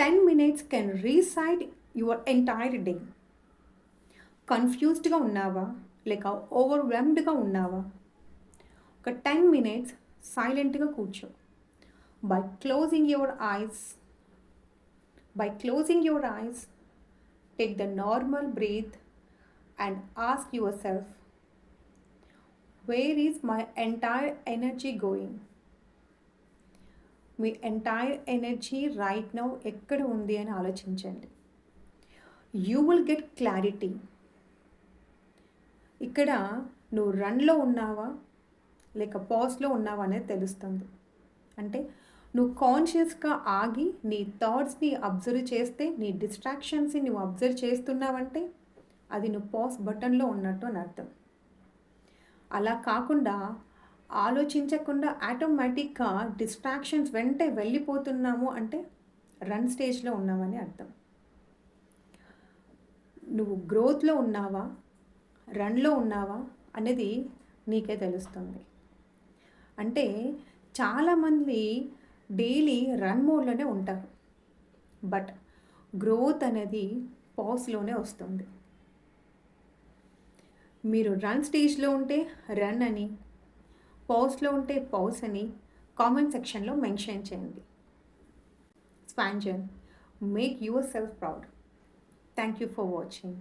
10 minutes can reset your entire day. కన్ఫ్యూజ్డ్గా ఉన్నావా, లేక ఓవర్వెల్మ్డ్గా ఉన్నావా? ఒక 10 మినిట్స్ సైలెంట్గా కూర్చో. By closing your eyes by closing your eyes take the normal breath and ask yourself, where is my entire energy going? మీ entire energy right now ఎక్కడ ఉంది అని ఆలోచించండి. You will get clarity. ఇక్కడ నువ్వు రన్లో ఉన్నావా లేక పాజ్లో ఉన్నావా అనేది తెలుస్తుంది. అంటే నువ్వు కాన్షియస్గా ఆగి నీ థాట్స్ని అబ్జర్వ్ చేస్తే, నీ డిస్ట్రాక్షన్స్ని నువ్వు అబ్జర్వ్ చేస్తున్నావంటే అది నువ్వు పాజ్ బటన్లో ఉన్నట్టు అని అర్థం. అలా కాకుండా ఆలోచించకుండా ఆటోమేటిక్గా డిస్ట్రాక్షన్స్ వెంటే వెళ్ళిపోతున్నాము అంటే రన్ స్టేజ్లో ఉన్నామని అర్థం. నువ్వు గ్రోత్లో ఉన్నావా, రన్లో ఉన్నావా అనేది నీకే తెలుస్తుంది. అంటే చాలామంది డైలీ రన్ మోడ్లోనే ఉంటారు, బట్ గ్రోత్ అనేది పాజ్లోనే వస్తుంది. మీరు రన్ స్టేజ్లో ఉంటే రన్ అని, పాజ్లో ఉంటే పాజ్ అని కామెంట్ సెక్షన్లో మెన్షన్ చేయండి. స్పాంజన్, make yourself proud. Thank you for watching.